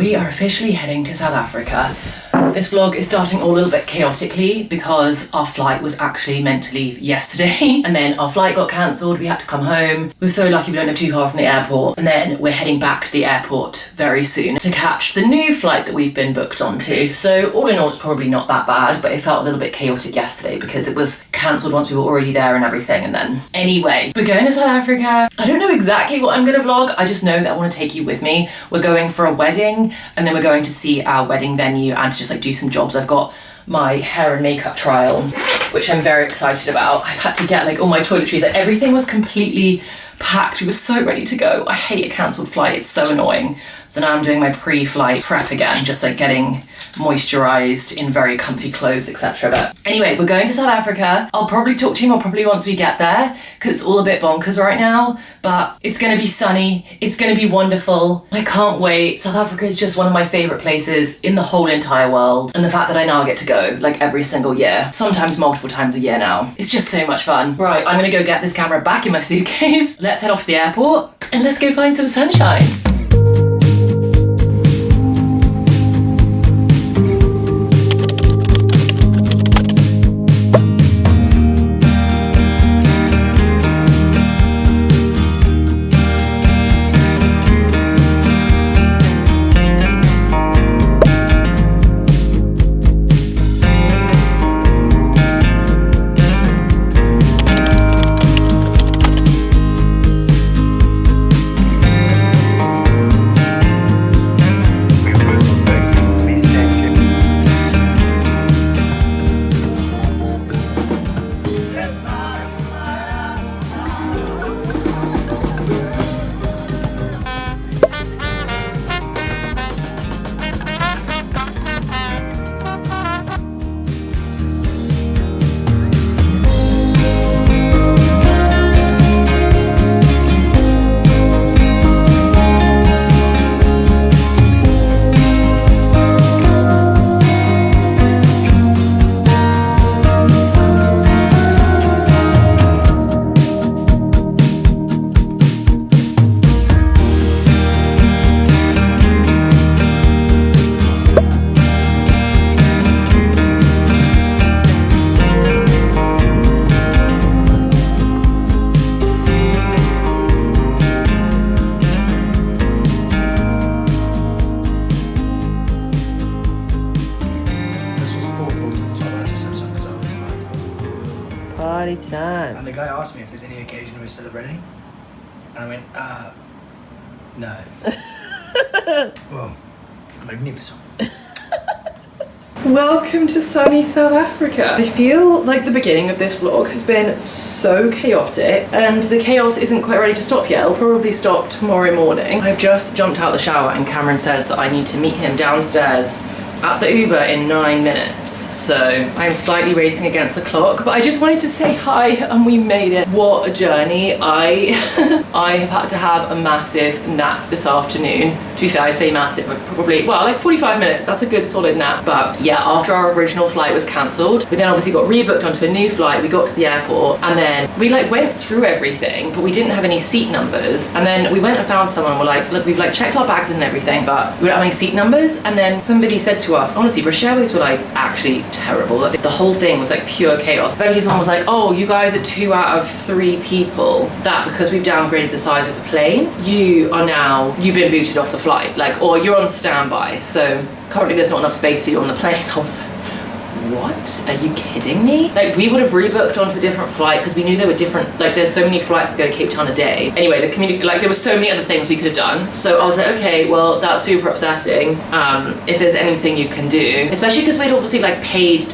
We are officially heading to South Africa. This vlog is starting all a little bit chaotically because our flight was actually meant to leave yesterday and then our flight got cancelled. We had to come home. We're so lucky we don't live too far from the airport, and then we're heading back to the airport very soon to catch the new flight that we've been booked onto. So all in all, it's probably not that bad, but it felt a little bit chaotic yesterday because it was cancelled once we were already there and everything. And then anyway, we're going to South Africa. I don't know exactly what I'm gonna vlog. I just know that I want to take you with me. We're going for a wedding, and then we're going to see our wedding venue and to just like do some jobs. I've got my hair and makeup trial, which I'm very excited about. I've had to get like all my toiletries, like everything was completely packed. We were so ready to go. I hate a cancelled flight, it's so annoying. So now I'm doing my pre-flight prep again, just like getting moisturized in very comfy clothes, etc. But anyway, we're going to South Africa. I'll probably talk to you more probably once we get there because it's all a bit bonkers right now, but it's gonna be sunny. It's gonna be wonderful. I can't wait. South Africa is just one of my favorite places in the whole entire world. And the fact that I now get to go like every single year, sometimes multiple times a year now, it's just so much fun. Right, I'm gonna go get this camera back in my suitcase. Let's head off to the airport and let's go find some sunshine. Party time. And the guy asked me if there's any occasion we're celebrating. And I went, no. Well, magnificent. Welcome to sunny South Africa. I feel like the beginning of this vlog has been so chaotic and the chaos isn't quite ready to stop yet. It'll probably stop tomorrow morning. I've just jumped out of the shower and Cameron says that I need to meet him downstairs at the Uber in 9 minutes. So I'm slightly racing against the clock, but I just wanted to say hi and we made it. What a journey. I have had to have a massive nap this afternoon. To be fair, I say massive, but probably, well, like 45 minutes. That's a good solid nap. But yeah, after our original flight was cancelled, we then obviously got rebooked onto a new flight. We got to the airport and then we like went through everything, but we didn't have any seat numbers. And then we went and found someone. We're like, look, we've like checked our bags and everything, but we don't have any seat numbers. And then somebody said to us, honestly, British Airways were like actually terrible. Like, the whole thing was like pure chaos. Eventually someone was like, oh, you guys are 2 out of 3 people that because we've downgraded the size of the plane, you've been booted off the flight, like, or you're on standby. So currently there's not enough space for you on the plane. I was like, what? Are you kidding me? Like, we would have rebooked onto a different flight because we knew there were different, like there's so many flights that go to Cape Town a day. Anyway, there were so many other things we could have done. So I was like, okay, well, that's super upsetting. If there's anything you can do, especially because we'd obviously like paid,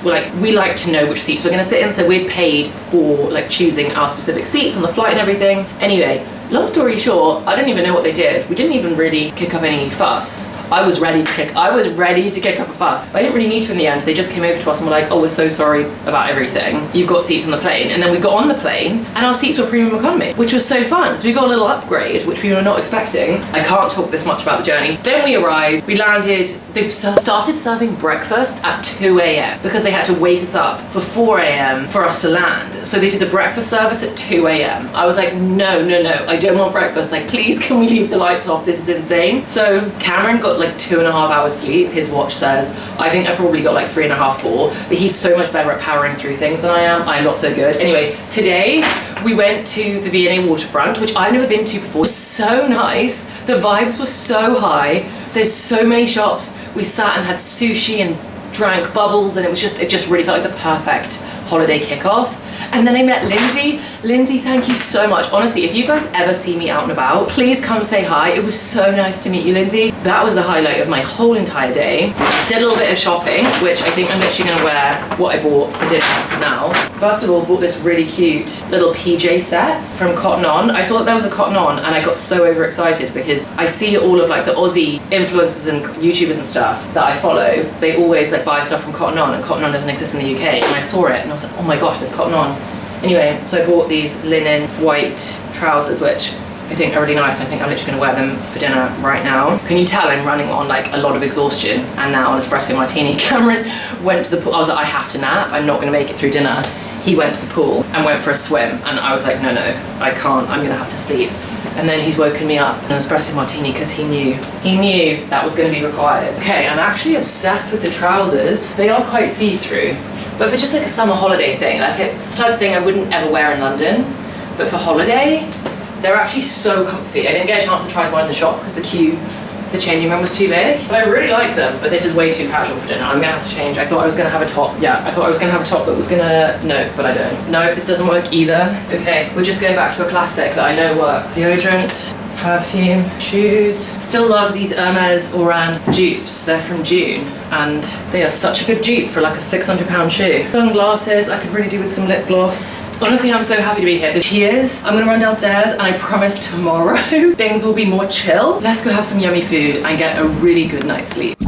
we like to know which seats we're gonna sit in. So we'd paid for like choosing our specific seats on the flight and everything. Anyway, long story short, I don't even know what they did. We didn't even really kick up any fuss. I was ready to kick up a fuss. But I didn't really need to in the end. They just came over to us and were like, oh, we're so sorry about everything. You've got seats on the plane. And then we got on the plane and our seats were premium economy, which was so fun. So we got a little upgrade, which we were not expecting. I can't talk this much about the journey. Then we arrived, we landed, they started serving breakfast at 2 a.m. because they had to wake us up for 4 a.m. for us to land. So they did the breakfast service at 2 a.m. I was like, no, I I don't want breakfast, like please can we leave the lights off, this is insane. So Cameron got like 2.5 hours sleep, his watch says. I think I probably got like 3.5, 4, but he's so much better at powering through things than I am. I'm not so good. Anyway, today we went to the V&A waterfront, which I've never been to before. It was so nice, the vibes were so high, there's so many shops. We sat and had sushi and drank bubbles, and it just really felt like the perfect holiday kickoff. And then I met Lindsay. Lindsay, thank you so much. Honestly, if you guys ever see me out and about, please come say hi. It was so nice to meet you, Lindsay. That was the highlight of my whole entire day. Did a little bit of shopping, which I think I'm literally gonna wear what I bought for dinner now. First of all, bought this really cute little PJ set from Cotton On. I saw that there was a Cotton On and I got so overexcited because I see all of like the Aussie influencers and YouTubers and stuff that I follow. They always like buy stuff from Cotton On, and Cotton On doesn't exist in the UK. And I saw it and I was like, oh my gosh, there's Cotton On. Anyway, so I bought these linen white trousers, which I think are really nice. I think I'm literally gonna wear them for dinner right now. Can you tell I'm running on like a lot of exhaustion and now an espresso martini? Cameron went to the pool. I was like, I have to nap. I'm not gonna make it through dinner. He went to the pool and went for a swim, and I was like, no, I can't. I'm gonna have to sleep. And then he's woken me up an espresso martini because he knew that was gonna be required. Okay, I'm actually obsessed with the trousers. They are quite see-through. But for just like a summer holiday thing, like it's the type of thing I wouldn't ever wear in London, but for holiday, they're actually so comfy. I didn't get a chance to try one in the shop because the changing room was too big, but I really like them, but this is way too casual for dinner. I'm gonna have to change. I thought I was gonna have a top. Yeah, I thought I was gonna have a top that was gonna, no, but I don't. No, this doesn't work either. Okay, we're just going back to a classic that I know works. Deodorant, perfume, shoes. Still love these Hermes Oran dupes. They're from June and they are such a good dupe for like a £600 shoe. Sunglasses, I could really do with some lip gloss. Honestly, I'm so happy to be here. Cheers. I'm gonna run downstairs and I promise tomorrow things will be more chill. Let's go have some yummy food and get a really good night's sleep.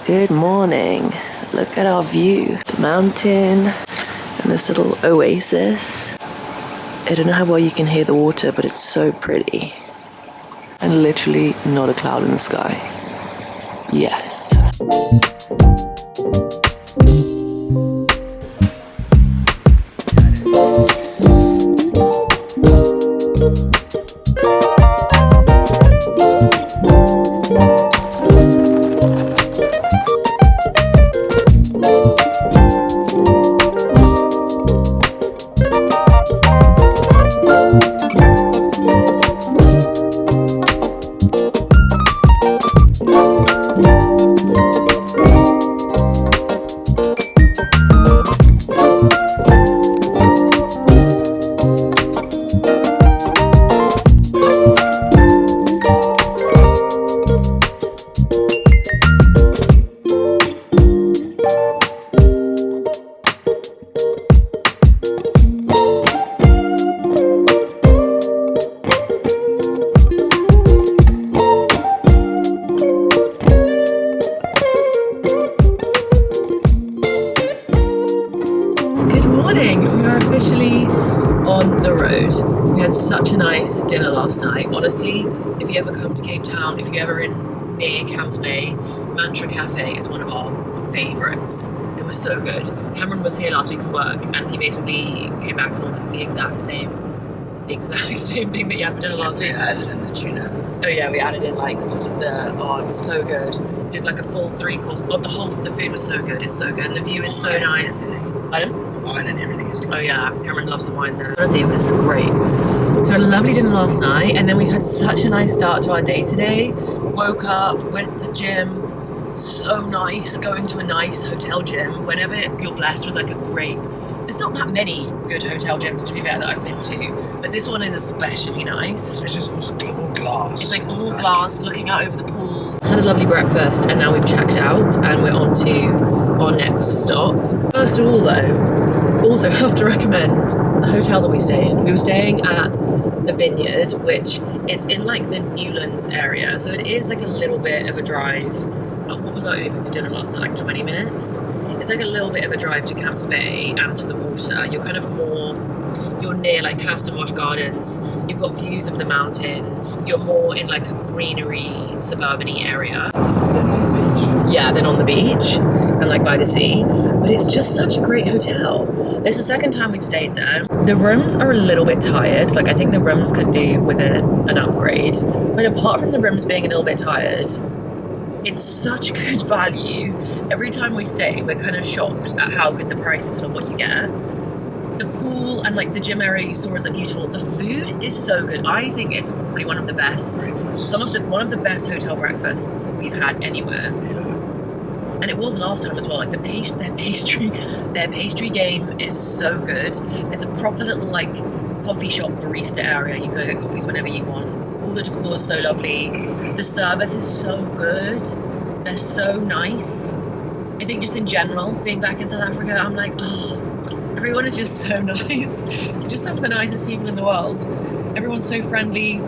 Good morning. Look at our view. The mountain and this little oasis. I don't know how well you can hear the water, but it's so pretty. And literally not a cloud in the sky. Yes. Such a nice dinner last night. Honestly, if you ever come to Cape Town, if you're ever near Camps Bay, Mantra Cafe is one of our favourites. It was so good. Cameron was here last week for work, and he basically came back and ordered the exact same thing that you had for dinner last week. We added in the tuna. Oh yeah, we added in like it was so good. We did like a full 3-course. The food was so good. It's so good, and the view is so nice. Pardon? The wine and everything is good. Oh yeah, Cameron loves the wine there. Honestly, it was great. So we had a lovely dinner last night, and then we've had such a nice start to our day today. Woke up, went to the gym. So nice going to a nice hotel gym. Whenever you're blessed with like a great, there's not that many good hotel gyms to be fair that I've been to, but this one is especially nice. It's just all glass. It's like all glass, looking out over the pool. Had a lovely breakfast, and now we've checked out and we're on to our next stop. First of all though, also have to recommend the hotel that we stay in. We were staying at the Vineyard, which is in like the Newlands area, so it is like a little bit of a drive. What was our Uber to dinner last night? Like 20 minutes? It's like a little bit of a drive to Camps Bay and to the water. You're kind of you're near like Castor Marsh Gardens. You've got views of the mountain. You're more in like a greenery, suburban-y area. Then on the beach. Yeah, then on the beach and like by the sea. But it's just such a great hotel. This is the second time we've stayed there. The rooms are a little bit tired. Like I think the rooms could do with an upgrade. But apart from the rooms being a little bit tired, it's such good value. Every time we stay, we're kind of shocked at how good the price is for what you get. The pool and like the gym area you saw is like beautiful. The food is so good. I think it's probably one of the best, one of the best hotel breakfasts we've had anywhere. Yeah. And it was last time as well. Like their pastry game is so good. There's a proper little like coffee shop barista area. You go get coffees whenever you want. All the decor is so lovely. The service is so good. They're so nice. I think just in general, being back in South Africa, I'm like, oh, everyone is just so nice. They're just some of the nicest people in the world. Everyone's so friendly.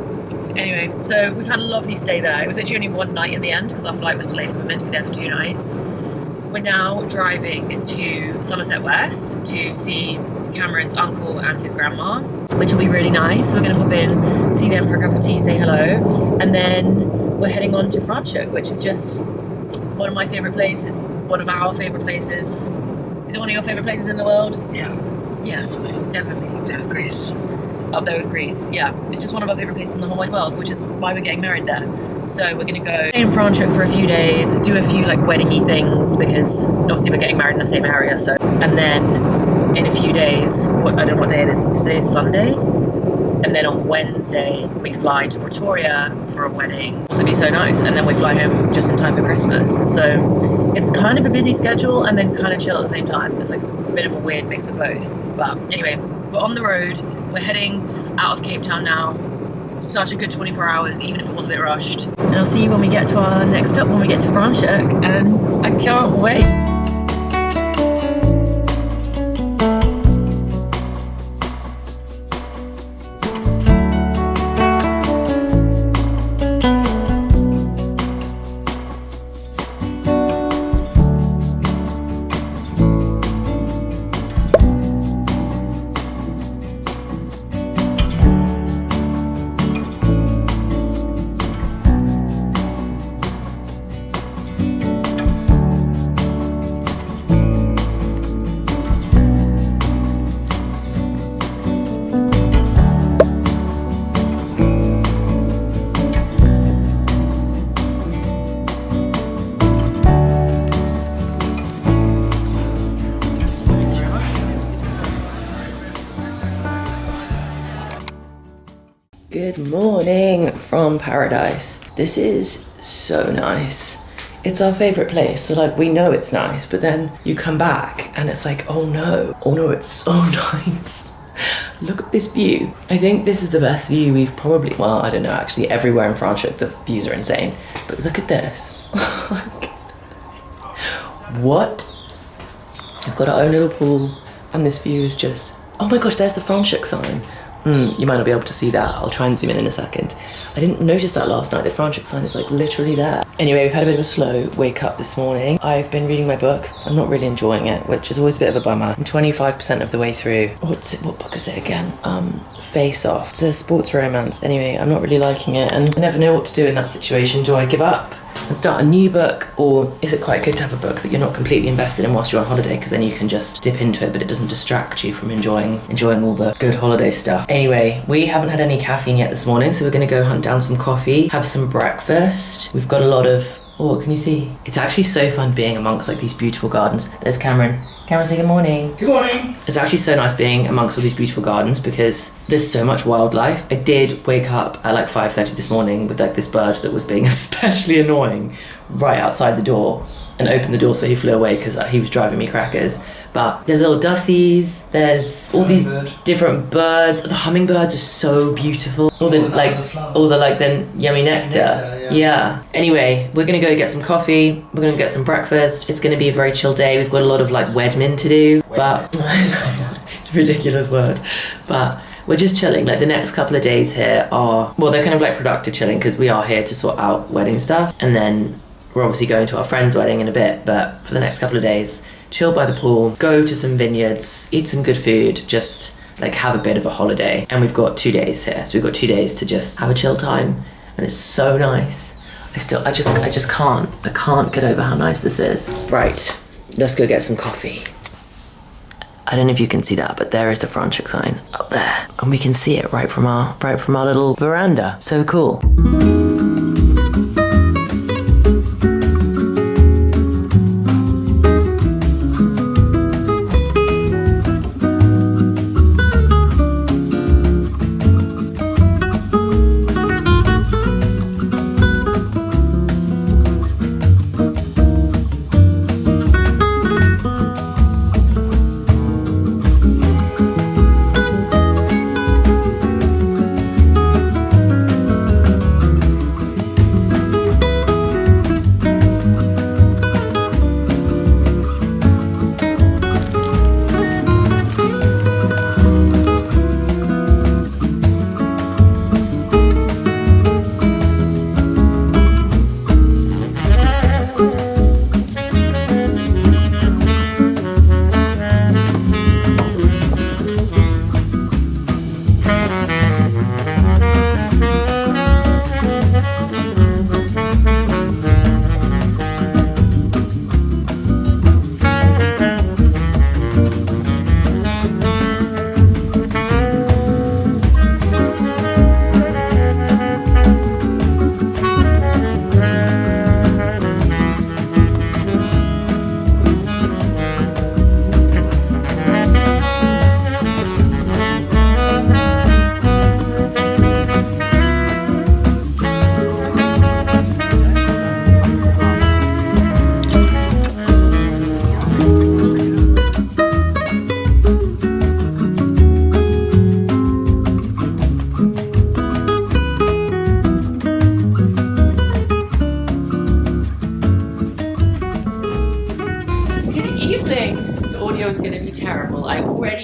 Anyway, so we've had a lovely stay there. It was actually only one night in the end because our flight was delayed. We were meant to be there for 2 nights. We're now driving to Somerset West to see Cameron's uncle and his grandma, which will be really nice. We're going to pop in, see them for a cup of tea, say hello, and then we're heading on to Franschhoek, which is just one of my favourite places, one of our favourite places. Is it one of your favourite places in the world? Yeah. Yeah, definitely. There's Greece. Up there with Greece, yeah. It's just one of our favourite places in the whole wide world, which is why we're getting married there. So we're going to go stay in Franschhoek for a few days, do a few like wedding-y things, because obviously we're getting married in the same area. So, and then in a few days, I don't know what day it is, today's Sunday, and then on Wednesday we fly to Pretoria for a wedding. Also be so nice, and then we fly home just in time for Christmas. So it's kind of a busy schedule and then kind of chill at the same time. It's like a bit of a weird mix of both. But anyway, we're on the road, we're heading out of Cape Town now. Such a good 24 hours, even if it was a bit rushed. And I'll see you when we get to our next stop, when we get to Franschhoek, and I can't wait. Good morning from paradise. This is so nice. It's our favourite place, so like we know it's nice, but then you come back and it's like, oh no, it's so nice. Look at this view. I think this is the best view we've probably, well, I don't know, actually everywhere in Franschhoek the views are insane, but look at this. What? We've got our own little pool and this view is just, oh my gosh, there's the Franschhoek sign. You might not be able to see that. I'll try and zoom in a second. I didn't notice that last night. The Franschhoek sign is like literally there. Anyway, we've had a bit of a slow wake up this morning. I've been reading my book. I'm not really enjoying it, which is always a bit of a bummer. I'm 25% of the way through. What book is it again? Face Off. It's a sports romance. Anyway, I'm not really liking it and I never know what to do in that situation. Do I give up? and start a new book, or is it quite good to have a book that you're not completely invested in whilst you're on holiday, because then you can just dip into it but it doesn't distract you from enjoying all the good holiday stuff. Anyway, we haven't had any caffeine yet this morning, so we're going to go hunt down some coffee, have some breakfast. We've got a lot of, oh, can you see? It's actually so fun being amongst like these beautiful gardens. There's Cameron. Cameron, say good morning. Good morning. It's actually so nice being amongst all these beautiful gardens because there's so much wildlife. I did wake up at like 5:30 this morning with like this bird that was being especially annoying right outside the door, and opened the door so he flew away because he was driving me crackers. But there's little dussies, there's all these different birds. The hummingbirds are so beautiful. All the yummy nectar. Yeah. Anyway, we're gonna go get some coffee. We're gonna get some breakfast. It's gonna be a very chill day. We've got a lot of like wedmin to do, but it's a ridiculous word. But we're just chilling. Like the next couple of days here are, well, they're kind of like productive chilling because we are here to sort out wedding stuff, and then we're obviously going to our friend's wedding in a bit. But for the next couple of days, chill by the pool, go to some vineyards, eat some good food, just like have a bit of a holiday. And we've got 2 days here, so we've got 2 days to just have a chill time, and it's so nice. I just can't get over how nice this is. Right, let's go get some coffee. I don't know if you can see that, but there is the Franschhoek sign up there, and we can see it right from our little veranda. So cool.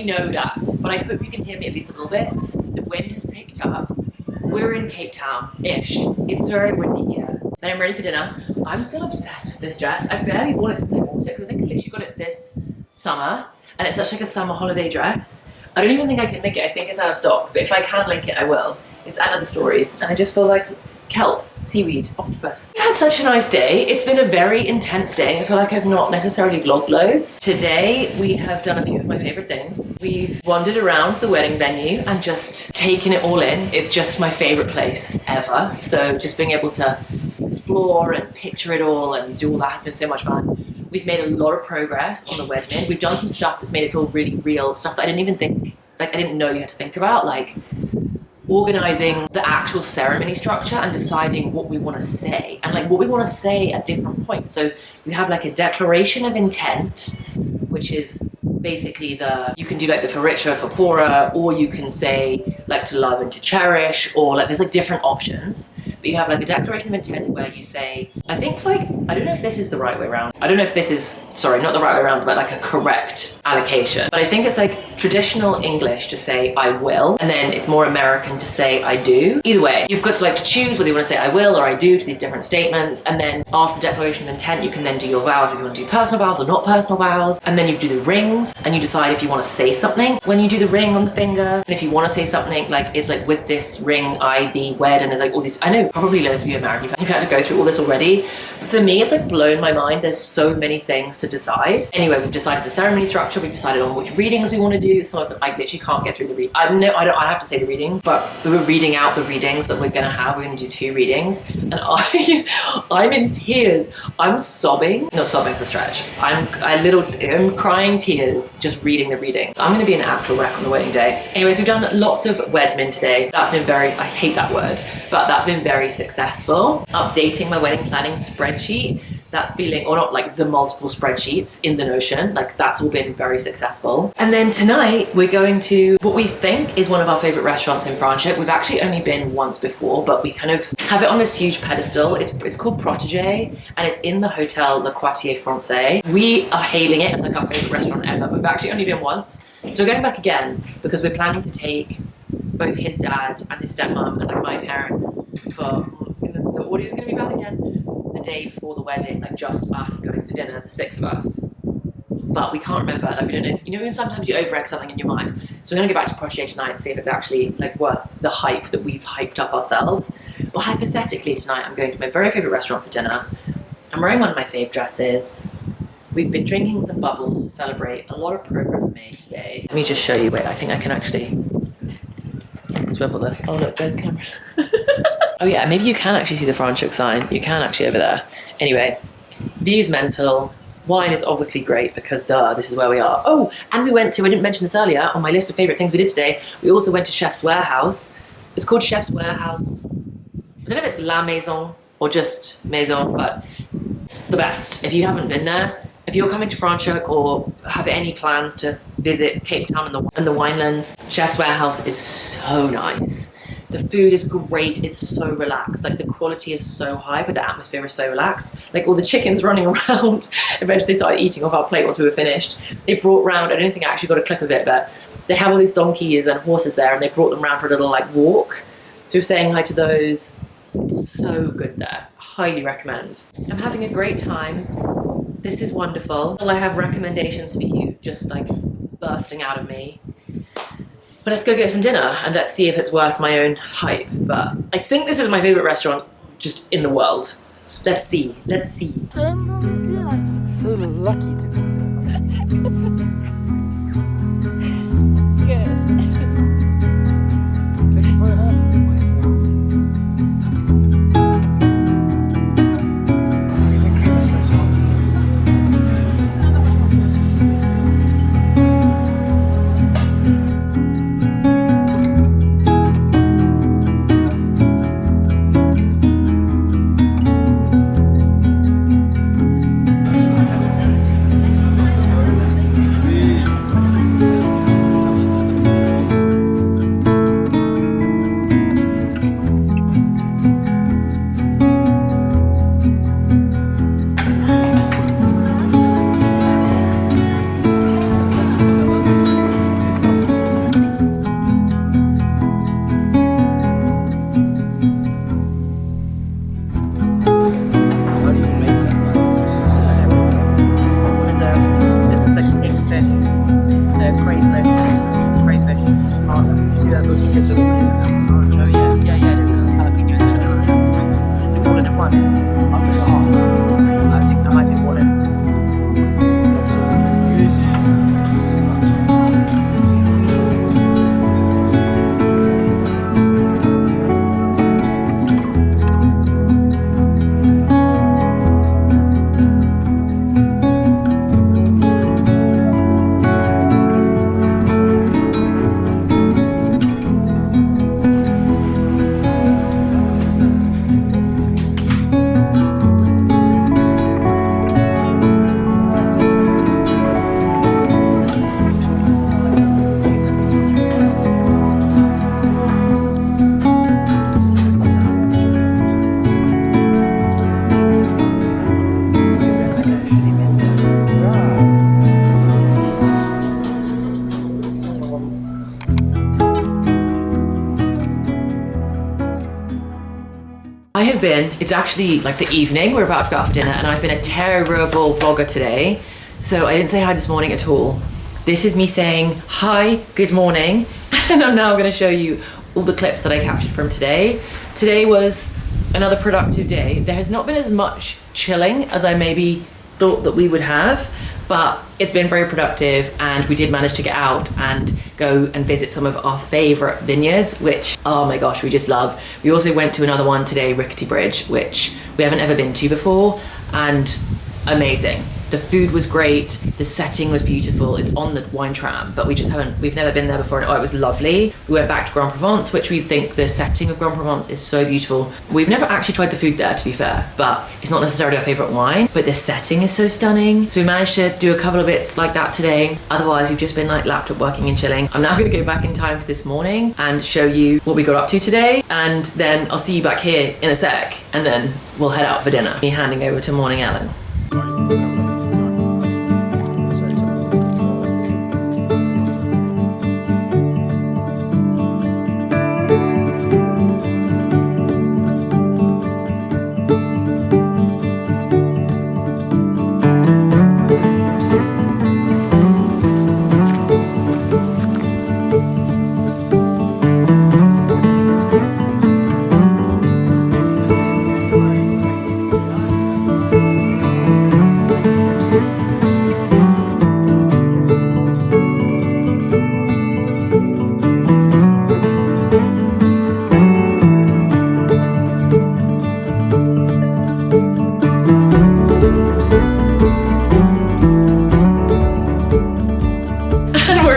Know that, but I hope you can hear me at least a little bit. The wind has picked up. We're in Cape Town-ish. It's very windy here. Then I'm ready for dinner. I'm still obsessed with this dress. I barely worn it since I bought it because I think I literally got it this summer, and it's such like a summer holiday dress. I don't even think I can link it. I think it's out of stock, but if I can link it, I will. It's at other stories, and I just feel like kelp, seaweed, octopus. I've had such a nice day. It's been a very intense day. I feel like I've not necessarily vlogged loads. Today, we have done a few of my favorite things. We've wandered around the wedding venue and just taken it all in. It's just my favorite place ever. So just being able to explore and picture it all and do all that has been so much fun. We've made a lot of progress on the wedding. We've done some stuff that's made it feel really real, stuff that I didn't even think, like I didn't know you had to think about, like organizing the actual ceremony structure and deciding what we want to say and like what we want to say at different points. So we have like a declaration of intent, which is basically you can do like the for richer, for poorer, or you can say like to love and to cherish, or like there's like different options. But you have like a declaration of intent where you say, I think like, I don't know if this is the right way around. I don't know if this is, sorry, not the right way around, but like a correct allocation. But I think it's like traditional English to say I will, and then it's more American to say I do. Either way, you've got to like to choose whether you want to say I will or I do to these different statements. And then after the declaration of intent, you can then do your vows if you want to do personal vows or not personal vows. And then you do the rings and you decide if you want to say something when you do the ring on the finger. And if you want to say something like, it's like with this ring I thee wed, and there's like all these, I know know probably loads of you American, you've had to go through all this already. But for me, it's like blown my mind. There's so many things to decide. Anyway, we've decided the ceremony structure. We've decided on which readings we want to do. Some of them, I literally can't get through the read. I have to say the readings, but we were reading out the readings that we're gonna have. We're gonna do 2 readings, and I'm in tears. I'm sobbing. No, sobbing's a stretch. I'm crying tears just reading the readings. I'm gonna be an actual wreck on the wedding day. Anyways, we've done lots of wedmin today. That's been very, I hate that word, but that's been very successful. Updating my wedding planning spreadsheet. That's feeling, or not like the multiple spreadsheets in the Notion, like that's all been very successful. And then tonight we're going to what we think is one of our favorite restaurants in Franschhoek. We've actually only been once before, but we kind of have it on this huge pedestal. It's called Protégé, and it's in the hotel Le Quartier Français. We are hailing it as like our favorite restaurant ever, but we've actually only been once. So we're going back again because we're planning to take both his dad and his stepmom and like my parents for, the audio's gonna be bad again, the day before the wedding, like just us going for dinner, the 6 of us. But we can't remember, like we don't know if, you know, sometimes you over-egg something in your mind. So we're gonna go back to Protégé tonight and see if it's actually like worth the hype that we've hyped up ourselves. Well, hypothetically tonight, I'm going to my very favorite restaurant for dinner. I'm wearing one of my fave dresses. We've been drinking some bubbles to celebrate a lot of progress made today. Let me just show you, wait, I think I can actually swivel this. Oh look, there's camera. Oh yeah, maybe you can actually see the Franschhoek sign. You can actually over there. Anyway, view's mental. Wine is obviously great because duh, this is where we are. Oh, and we went to, I didn't mention this earlier, on my list of favorite things we did today, we also went to Chef's Warehouse. It's called Chef's Warehouse. I don't know if it's La Maison or just Maison, but it's the best. If you haven't been there, if you're coming to Franschhoek or have any plans to visit Cape Town and the winelands, Chef's Warehouse is so nice. The food is great, it's so relaxed. Like the quality is so high, but the atmosphere is so relaxed. Like all the chickens running around, eventually they started eating off our plate once we were finished. They brought round, I don't think I actually got a clip of it, but they have all these donkeys and horses there and they brought them around for a little like walk. So we were saying hi to those. It's so good there, highly recommend. I'm having a great time. This is wonderful. I have recommendations for you, just like bursting out of me. But let's go get some dinner and let's see if it's worth my own hype. But I think this is my favorite restaurant just in the world. Let's see, let's see. So lucky to be so. It's actually like the evening, we're about to go out for dinner, and I've been a terrible vlogger today. So I didn't say hi this morning at all. This is me saying hi, good morning, and I'm now gonna show you all the clips that I captured from today. Today was another productive day. There has not been as much chilling as I maybe thought that we would have, but it's been very productive, and we did manage to get out and go and visit some of our favorite vineyards, which, oh my gosh, we just love. We also went to another one today, Rickety Bridge, which we haven't ever been to before, and amazing. The food was great, the setting was beautiful. It's on the wine tram, but we've never been there before, and oh, it was lovely. We went back to Grand Provence, which we think the setting of Grand Provence is so beautiful. We've never actually tried the food there, to be fair, but it's not necessarily our favorite wine, but the setting is so stunning. So we managed to do a couple of bits like that today. Otherwise, we've just been like laptop working and chilling. I'm now gonna go back in time to this morning and show you what we got up to today, and then I'll see you back here in a sec, and then we'll head out for dinner. Me handing over to Morning Ellen.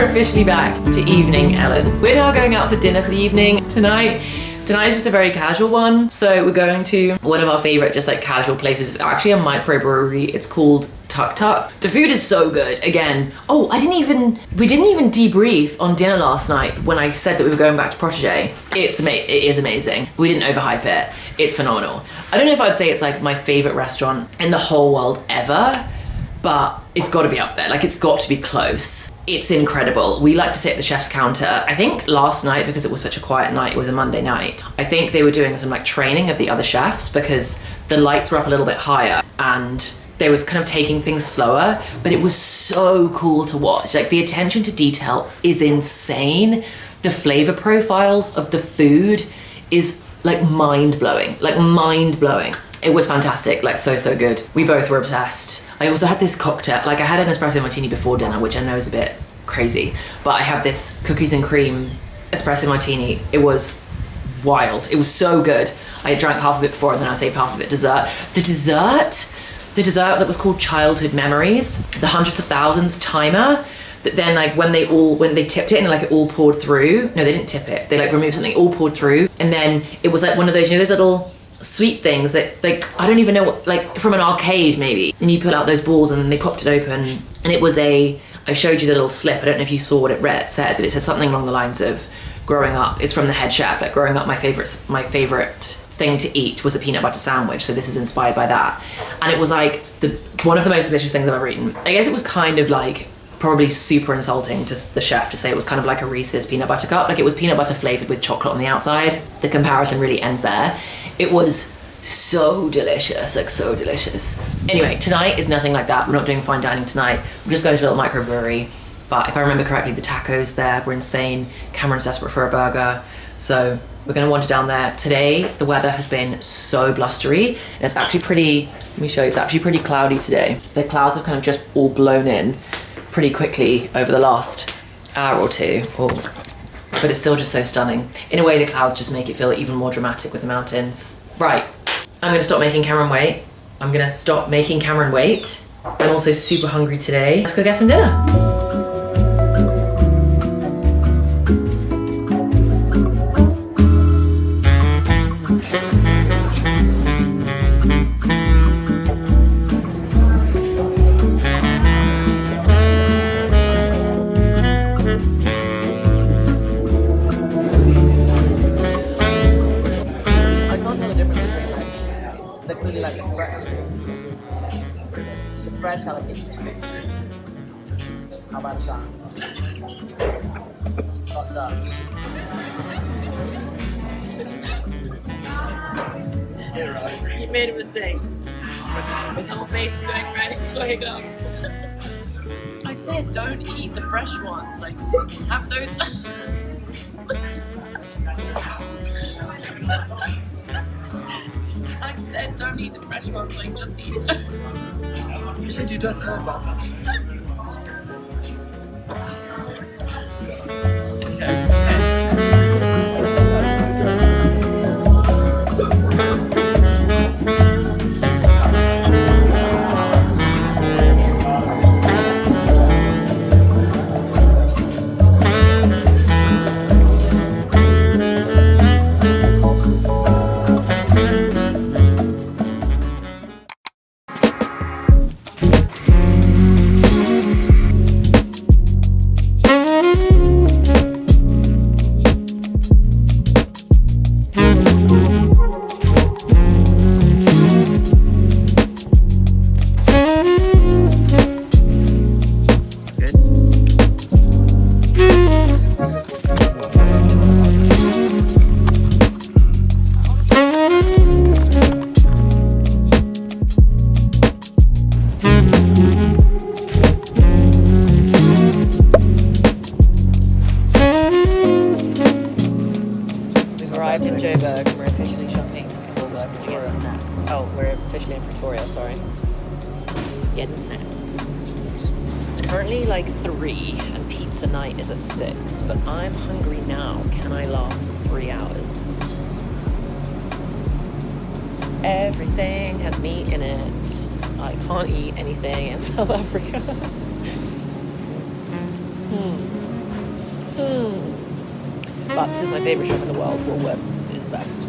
Officially back to evening, Ellen. We're now going out for dinner for the evening. Tonight is just a very casual one. So we're going to one of our favorite just like casual places. It's actually a microbrewery. It's called Tuk Tuk. The food is so good. Again, oh, we didn't even debrief on dinner last night when I said that we were going back to Protégé. It is amazing. We didn't overhype it. It's phenomenal. I don't know if I'd say it's like my favorite restaurant in the whole world ever, but it's got to be up there. Like, it's got to be close. It's incredible. We like to sit at the chef's counter. I think last night, because it was such a quiet night, it was a Monday night, I think they were doing some like training of the other chefs because the lights were up a little bit higher and they was kind of taking things slower, but it was so cool to watch. Like, the attention to detail is insane. The flavor profiles of the food is like mind-blowing, It was fantastic, like so good. We both were obsessed. I also had this cocktail, like I had an espresso martini before dinner, which I know is a bit crazy, but I had this cookies and cream espresso martini. It was wild. It was so good. I had drank half of it before and then I saved half of it dessert. The dessert that was called Childhood Memories, the hundreds of thousands timer, that then like when they tipped it and like it all poured through. No, they didn't tip it. They like removed something, all poured through. And then it was like one of those, you know, those little sweet things that like, I don't even know what, like from an arcade maybe. And you pull out those balls and then they popped it open. And it was I showed you the little slip. I don't know if you saw what it said, but it said something along the lines of growing up. It's from the head chef. Like growing up, my favorite thing to eat was a peanut butter sandwich. So this is inspired by that. And it was like one of the most delicious things I've ever eaten. I guess it was kind of like probably super insulting to the chef to say it was kind of like a Reese's peanut butter cup. Like it was peanut butter flavored with chocolate on the outside. The comparison really ends there. It was so delicious, like so delicious. Anyway, tonight is nothing like that. We're not doing fine dining tonight. We're just going to a little microbrewery. But if I remember correctly, the tacos there were insane. Cameron's desperate for a burger. So we're gonna wander down there. Today, the weather has been so blustery. And it's actually pretty, let me show you, it's actually pretty cloudy today. The clouds have kind of just all blown in pretty quickly over the last hour or two. Oh. But it's still just so stunning. In a way, the clouds just make it feel even more dramatic with the mountains. Right, I'm gonna stop making Cameron wait. I'm also super hungry today. Let's go get some dinner. Fresh jalapeno. How about that? What's up? You're right. You made a mistake. His whole face is going red. It's going up. I said don't eat the fresh ones. Like, have those. I said don't eat the fresh ones, like just eat them. You said you don't know about that. Arrived in Joburg and we're officially shopping in Woolworths to get snacks. Oh, we're officially in Pretoria, sorry. Getting snacks. It's currently like 3 and pizza night is at 6, but I'm hungry now. Can I last 3 hours? Everything has meat in it. I can't eat anything in South Africa. But this is my favourite shop in the world. Woolworths is the best.